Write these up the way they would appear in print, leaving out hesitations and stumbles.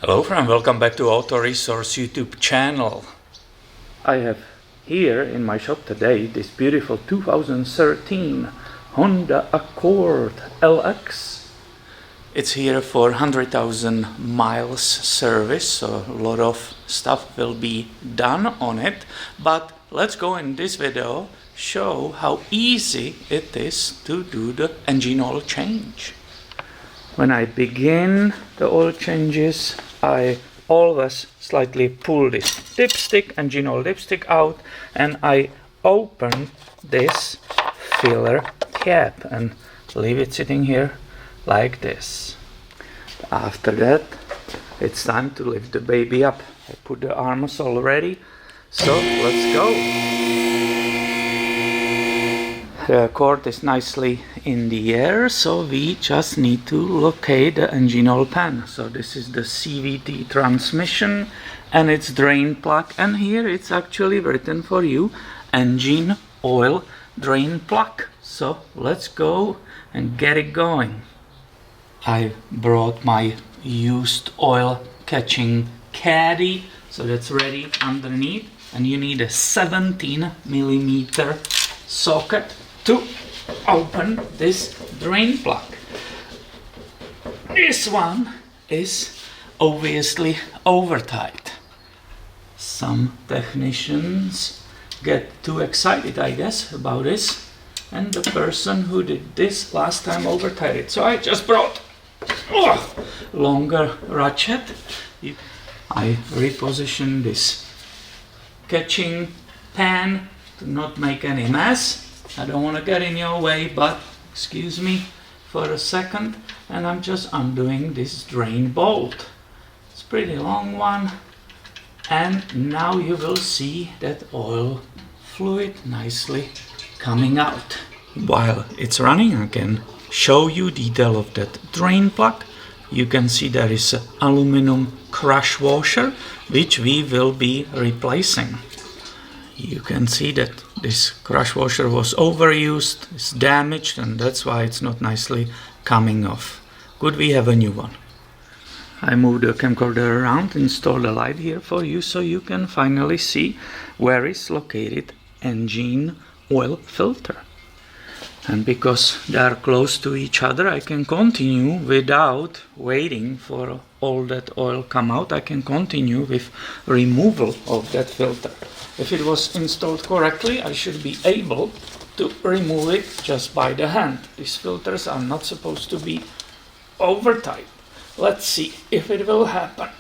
Hello friend, welcome back to Auto Resource YouTube channel. I have here in my shop today this beautiful 2013 Honda Accord LX. It's here for 100,000 miles service, so a lot of stuff will be done on it. But let's go in this video show how easy it is to do the engine oil change. When I begin the oil changes, I always slightly pull this dipstick, engine oil dipstick out, and I open this filler cap and leave it sitting here like this. After that, it's time to lift the baby up. I put the arms all ready, so let's go. The cord is nicely in the air, so we just need to locate the engine oil pan. So this is the CVT transmission and its drain plug, and here it's actually written for you, engine oil drain plug. So let's go and get it going. I brought my used oil catching caddy, so that's ready underneath, and you need a 17mm socket to open this drain plug. This one is obviously over tight. Some technicians get too excited, I guess, about this, and the person who did this last time over tied it. So I just brought longer ratchet. I reposition this catching pan to not make any mess. I don't want to get in your way, but excuse me for a second, and I'm just undoing this drain bolt. It's a pretty long one, and now you will see that oil fluid nicely coming out. While it's running, I can show you detail of that drain plug. You can see there is an aluminum crush washer which we will be replacing. You can see that this crush washer was overused, it's damaged, and that's why it's not nicely coming off. Good, we have a new one. I moved the camcorder around, installed a light here for you so you can finally see where is located engine oil filter. And because they are close to each other, I can continue without waiting for all that oil come out. I can continue with removal of that filter. If it was installed correctly, I should be able to remove it just by the hand. These filters are not supposed to be over tight. Let's see if it will happen.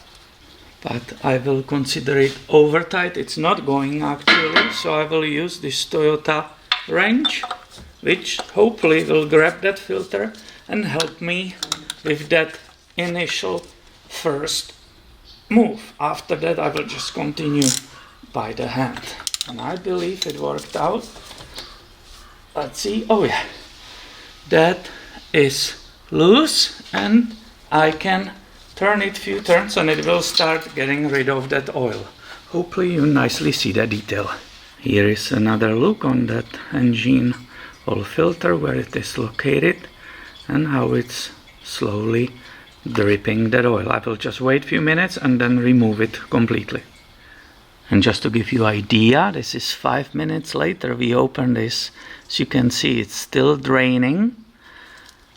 But I will consider it over tight. It's not going actually, so I will use this Toyota wrench, which hopefully will grab that filter and help me with that initial first move. After that, I will just continue by the hand, and I believe it worked out. Let's see. Oh yeah, that is loose, and I can turn it few turns and it will start getting rid of that oil. Hopefully you nicely see that detail. Here is another look on that engine oil filter, where it is located and how it's slowly dripping that oil. I will just wait a few minutes and then remove it completely. And just to give you an idea, this is 5 minutes later we open this. As you can see, it's still draining.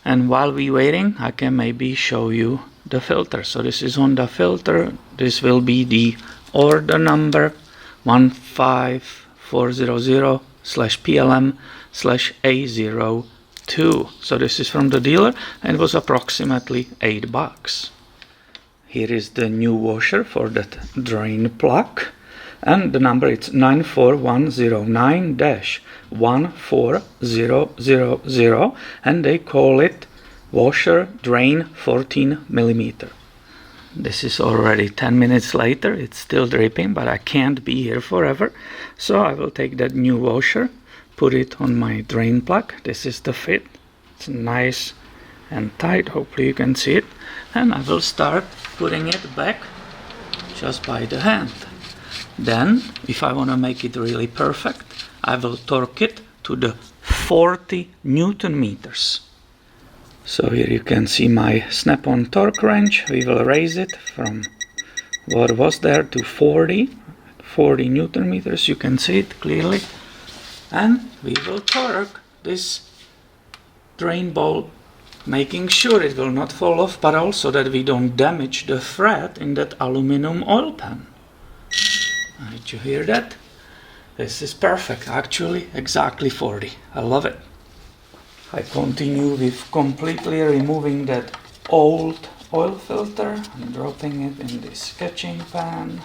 And while we're waiting, I can maybe show you the filter. So this is Honda filter. This will be the order number 15400/PLM/A02. So this is from the dealer, and it was approximately $8. Here is the new washer for that drain plug. And the number is 94109-14000, and they call it washer drain 14mm. This is already 10 minutes later. It's still dripping, but I can't be here forever, so I will take that new washer, put it on my drain plug. This is the fit. It's nice and tight, hopefully you can see it, and I will start putting it back just by the hand. Then, if I want to make it really perfect, I will torque it to the 40 Newton meters. So here you can see my snap-on torque wrench. We will raise it from what was there to 40 Newton meters. You can see it clearly. And we will torque this drain bolt, making sure it will not fall off, but also that we don't damage the thread in that aluminum oil pan. Did you hear that? This is perfect, actually exactly 40. I love it. I continue with completely removing that old oil filter and dropping it in this sketching pan,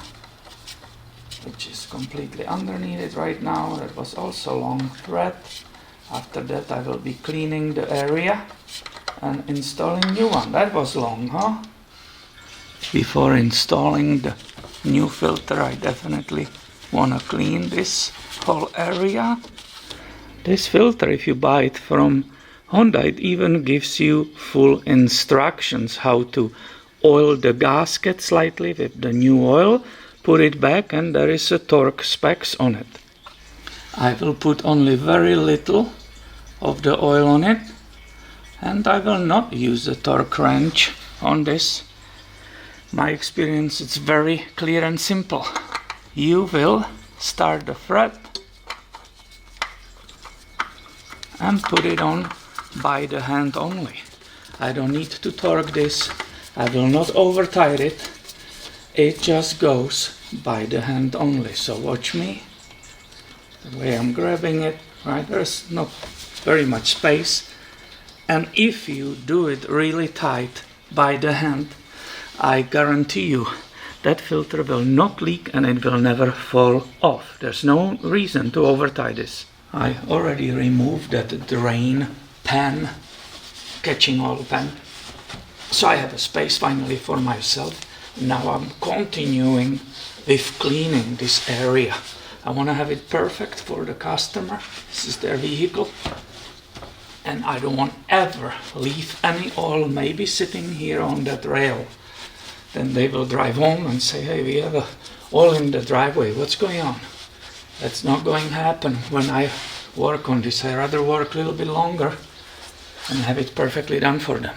which is completely underneath it right now. That was also long thread. After that I will be cleaning the area and installing new one. That was long, huh? Before installing the new filter, I definitely want to clean this whole area. This filter, if you buy it from Honda, it even gives you full instructions how to oil the gasket slightly with the new oil, put it back, and there is a torque specs on it. I will put only very little of the oil on it, and I will not use the torque wrench on this. My experience, it's very clear and simple. You will start the thread and put it on by the hand only. I don't need to torque this. I will not over tight it. It just goes by the hand only. So watch me. The way I'm grabbing it, right? There's not very much space. And if you do it really tight by the hand, I guarantee you that filter will not leak and it will never fall off. There's no reason to over tie this. I already removed that drain pan, catching oil pan, so I have a space finally for myself. Now I'm continuing with cleaning this area. I want to have it perfect for the customer. This is their vehicle, and I don't want ever leave any oil maybe sitting here on that rail. Then they will drive home and say, hey, we have oil in the driveway, what's going on? That's not going to happen when I work on this. I rather work a little bit longer and have it perfectly done for them.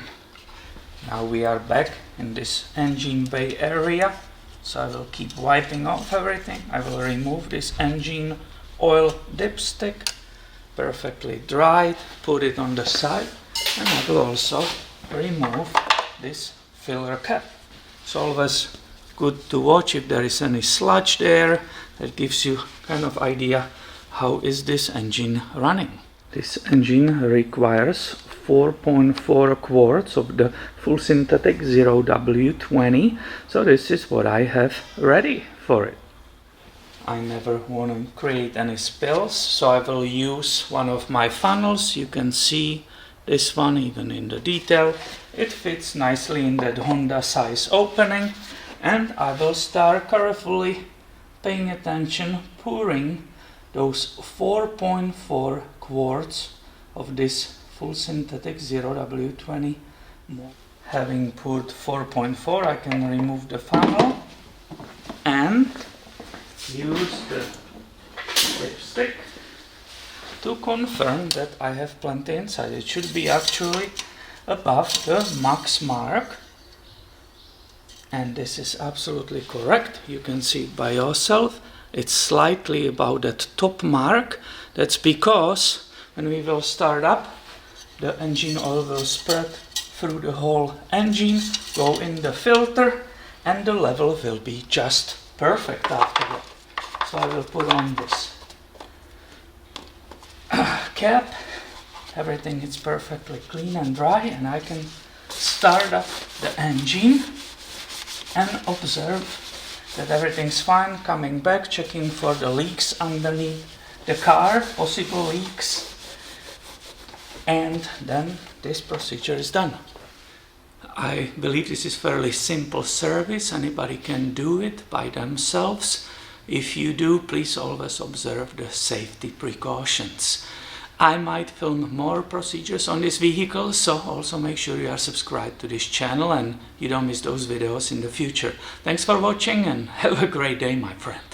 Now we are back in this engine bay area, so I will keep wiping off everything. I will remove this engine oil dipstick, perfectly dried, put it on the side, and I will also remove this filler cap. It's always good to watch if there is any sludge there. That gives you kind of idea how is this engine running. This engine requires 4.4 quarts of the full synthetic 0W20, so this is what I have ready for it. I never want to create any spills, so I will use one of my funnels. You can see this one even in the detail. It fits nicely in that Honda size opening, and I will start carefully paying attention, pouring those 4.4 quarts of this full synthetic 0W20. Having poured 4.4, I can remove the funnel and use the lipstick to confirm that I have plenty inside. It should be actually above the max mark, and this is absolutely correct. You can see it by yourself. It's slightly above that top mark. That's because when we will start up, the engine oil will spread through the whole engine, go in the filter, and the level will be just perfect after that. So I will put on this cap. Everything is perfectly clean and dry, and I can start up the engine and observe that everything's fine. Coming back, checking for the leaks underneath the car, possible leaks, and then this procedure is done. I believe this is fairly simple service. Anybody can do it by themselves. If you do, please always observe the safety precautions. I might film more procedures on this vehicle, so also make sure you are subscribed to this channel and you don't miss those videos in the future. Thanks for watching and have a great day, my friend.